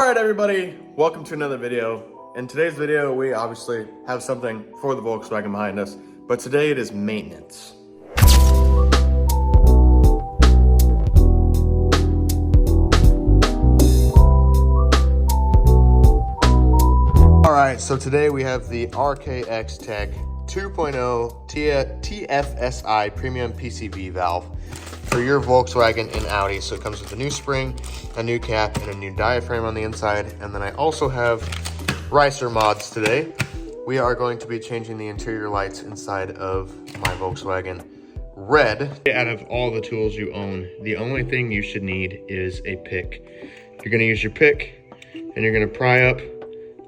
All right, everybody, welcome to another video. In today's video, we obviously have something for the Volkswagen behind us, but today it is maintenance. All right, so today we have the RKX Tech 2.0 TFSI Premium PCV Valve for your Volkswagen and Audi. So it comes with a new spring, a new cap, and a new diaphragm on the inside. And then I also have Ricer mods today. We are going to be changing the interior lights inside of my Volkswagen Red. Out of all the tools you own, the only thing you should need is a pick. You're gonna use your pick and you're gonna pry up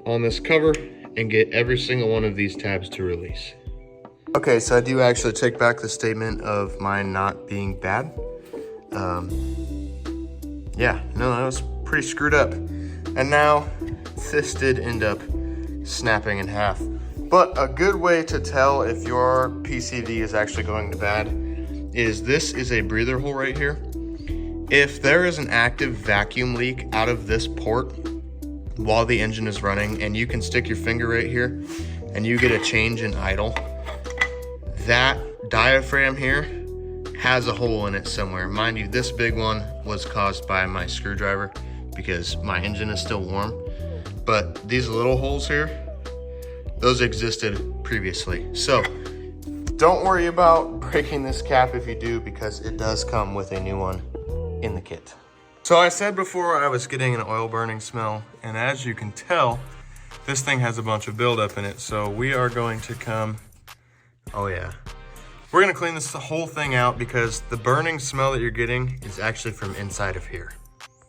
on this cover and get every single one of these tabs to release. Okay, so I do actually take back the statement of mine not being bad. Yeah, no, that was pretty screwed up. And now this did end up snapping in half. But a good way to tell if your PCV is actually going to bad is this is a breather hole right here. If there is an active vacuum leak out of this port while the engine is running, and you can stick your finger right here and you get a change in idle, that diaphragm here has a hole in it somewhere. Mind you, this big one was caused by my screwdriver because my engine is still warm. But these little holes here, those existed previously. So don't worry about breaking this cap if you do, because it does come with a new one in the kit. So I said before I was getting an oil burning smell, and as you can tell, this thing has a bunch of buildup in it. So we are going to come, oh yeah. We're gonna clean this whole thing out because the burning smell that you're getting is actually from inside of here.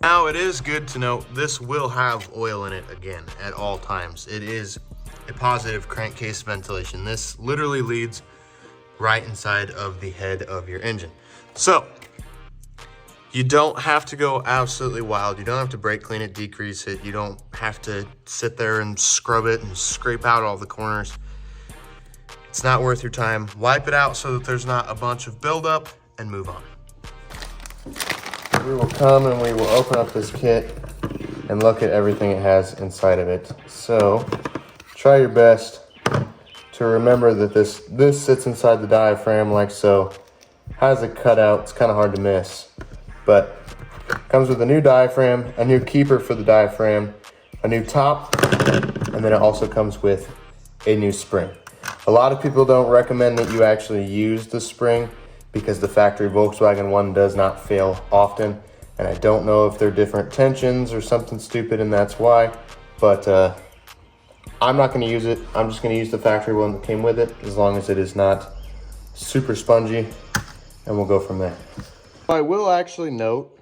Now it is good to note this will have oil in it again at all times. It is a positive crankcase ventilation. This literally leads right inside of the head of your engine. So you don't have to go absolutely wild. You don't have to brake clean it, decrease it. You don't have to sit there and scrub it and scrape out all the corners. It's not worth your time. Wipe it out so that there's not a bunch of buildup and move on. We will come and we will open up this kit and look at everything it has inside of it. So try your best to remember that this sits inside the diaphragm like so. Has a cutout, it's kind of hard to miss. But comes with a new diaphragm, a new keeper for the diaphragm, a new top, and then it also comes with a new spring. A lot of people don't recommend that you actually use the spring because the factory Volkswagen one does not fail often. And I don't know if they're different tensions or something stupid and that's why, but I'm not gonna use it. I'm just gonna use the factory one that came with it as long as it is not super spongy, and we'll go from there. I will actually note,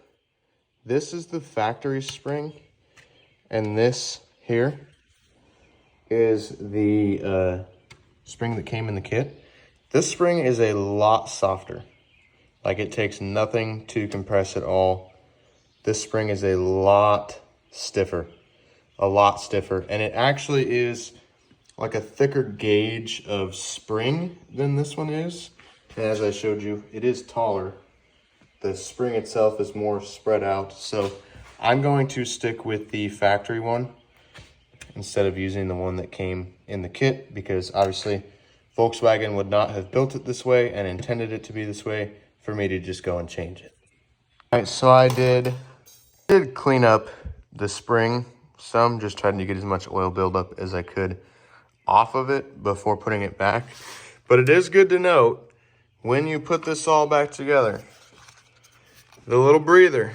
this is the factory spring and this here is the spring that came in the kit. This spring is a lot softer. Like, it takes nothing to compress at all. This spring is a lot stiffer, and it actually is like a thicker gauge of spring than this one is. And as I showed you, it is taller. The spring itself is more spread out. So I'm going to stick with the factory one instead of using the one that came in the kit, because obviously Volkswagen would not have built it this way and intended it to be this way for me to just go and change it. All right, so I did clean up the spring some, just trying to get as much oil buildup as I could off of it before putting it back. But it is good to note, when you put this all back together, the little breather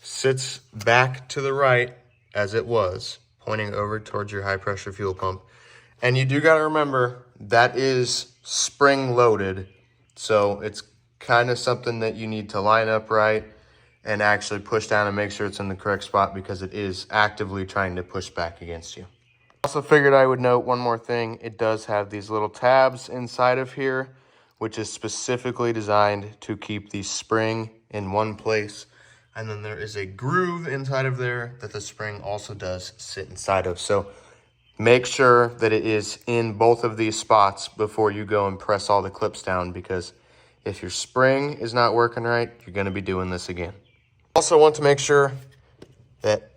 sits back to the right as it was, pointing over towards your high pressure fuel pump. And you do got to remember that is spring loaded. So it's kind of something that you need to line up right and actually push down and make sure it's in the correct spot, because it is actively trying to push back against you. Also figured I would note one more thing. It does have these little tabs inside of here, which is specifically designed to keep the spring in one place. And then there is a groove inside of there that the spring also does sit inside of. So make sure that it is in both of these spots before you go and press all the clips down, because if your spring is not working right, you're going to be doing this again. Also want to make sure that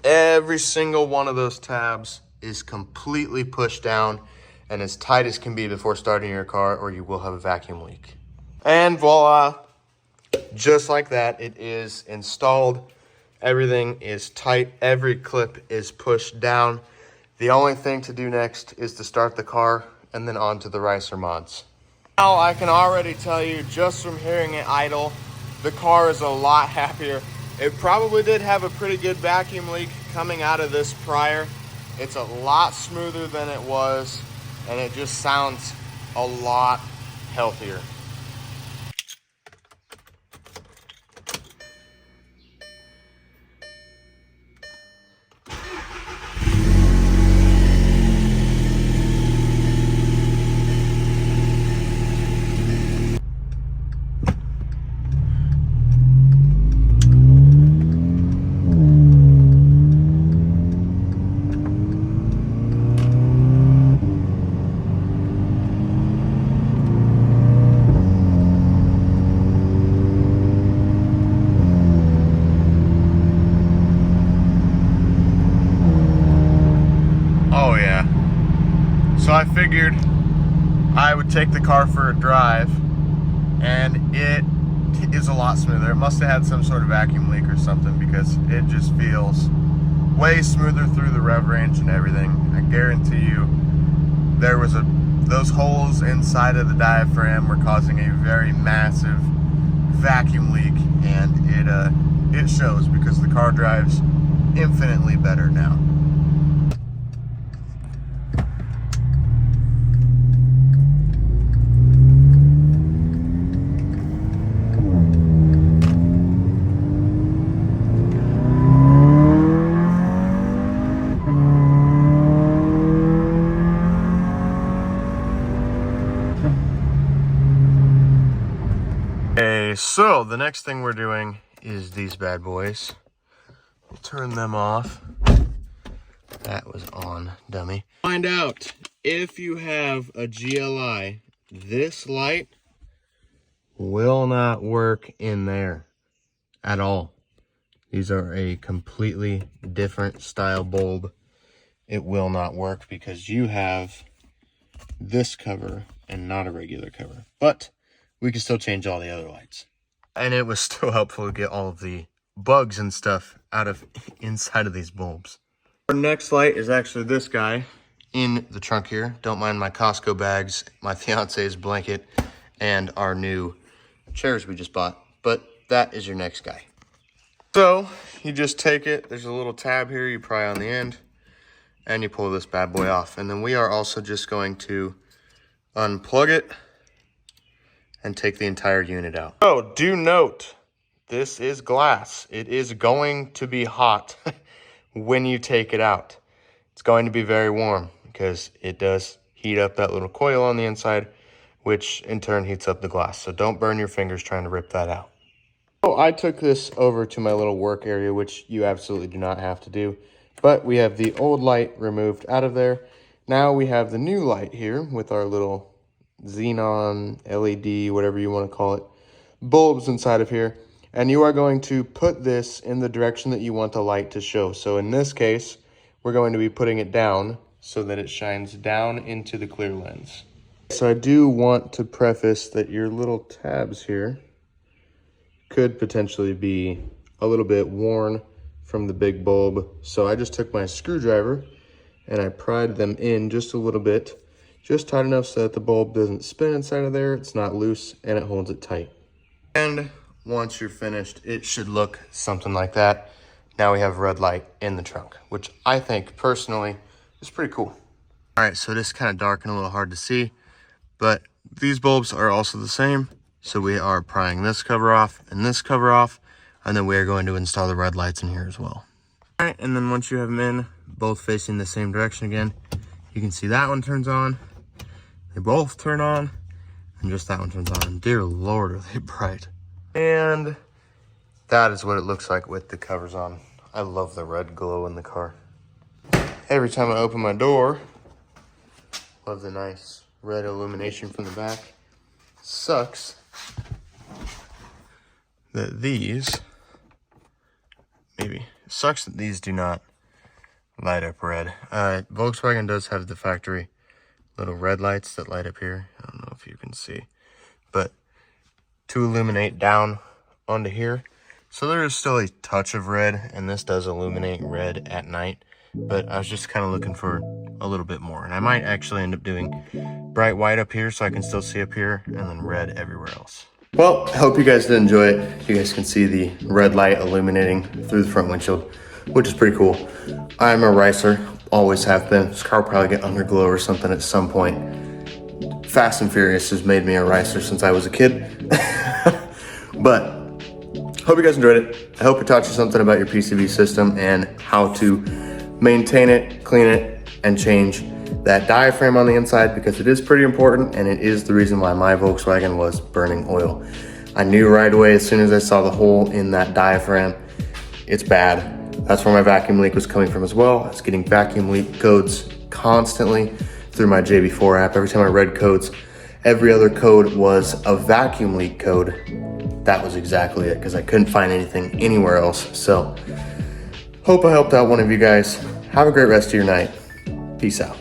Every single one of those tabs is completely pushed down and as tight as can be before starting your car, or you will have a vacuum leak. And voila, just like that, it is installed. Everything is tight. Every clip is pushed down. The only thing to do next is to start the car and then on to the ricer mods. Now I can already tell you, just from hearing it idle, the car is a lot happier. It probably did have a pretty good vacuum leak coming out of this prior. It's a lot smoother than it was, and it just sounds a lot healthier. Oh yeah. So I figured I would take the car for a drive, and it is a lot smoother. It must have had some sort of vacuum leak or something, because it just feels way smoother through the rev range and everything. I guarantee you there was those holes inside of the diaphragm were causing a very massive vacuum leak, and it shows, because the car drives infinitely better now. Okay, so the next thing we're doing is these bad boys. We'll turn them off. That was on, dummy. Find out if you have a GLI, this light will not work in there at all. These are a completely different style bulb. It will not work because you have this cover and not a regular cover. But we can still change all the other lights. And it was still helpful to get all of the bugs and stuff out of inside of these bulbs. Our next light is actually this guy in the trunk here. Don't mind my Costco bags, my fiance's blanket, and our new chairs we just bought. But that is your next guy. So you just take it. There's a little tab here you pry on the end, and you pull this bad boy off. And then we are also just going to unplug it and take the entire unit out. So do note, this is glass. It is going to be hot when you take it out. It's going to be very warm because it does heat up that little coil on the inside, which in turn heats up the glass. So don't burn your fingers trying to rip that out. So I took this over to my little work area, which you absolutely do not have to do. But we have the old light removed out of there. Now we have the new light here with our little xenon, LED, whatever you want to call it, bulbs inside of here. And you are going to put this in the direction that you want the light to show. So in this case, we're going to be putting it down so that it shines down into the clear lens. So I do want to preface that your little tabs here could potentially be a little bit worn from the big bulb. So I just took my screwdriver and I pried them in just a little bit, just tight enough so that the bulb doesn't spin inside of there, it's not loose, and it holds it tight. And once you're finished, it should look something like that. Now we have red light in the trunk, which I think personally is pretty cool. All right, so it is kind of dark and a little hard to see, but these bulbs are also the same. So we are prying this cover off and this cover off, and then we are going to install the red lights in here as well. All right, and then once you have them in, both facing the same direction again, you can see that one turns on, they both turn on, and just that one turns on. And dear Lord, are they bright. And that is what it looks like with the covers on. I love the red glow in the car. Every time I open my door, love the nice red illumination from the back. Sucks that these, maybe, sucks that these do not light up red. Volkswagen does have the factory little red lights that light up here. I don't know if you can see, but to illuminate down onto here. So there is still a touch of red, and this does illuminate red at night, but I was just kind of looking for a little bit more. And I might actually end up doing bright white up here so I can still see up here, and then red everywhere else. Well, I hope you guys did enjoy it. You guys can see the red light illuminating through the front windshield, which is pretty cool. I'm a racer, always have been. This car will probably get underglow or something at some point. Fast and Furious has made me a racer since I was a kid. But hope you guys enjoyed it. I hope it taught you something about your PCV system and how to maintain it, clean it, and change that diaphragm on the inside, because it is pretty important, and it is the reason why my Volkswagen was burning oil. I knew right away as soon as I saw the hole in that diaphragm, it's bad. That's where my vacuum leak was coming from as well. I was getting vacuum leak codes constantly through my JB4 app. Every time I read codes, every other code was a vacuum leak code. That was exactly it, because I couldn't find anything anywhere else. So hope I helped out one of you guys. Have a great rest of your night. Peace out.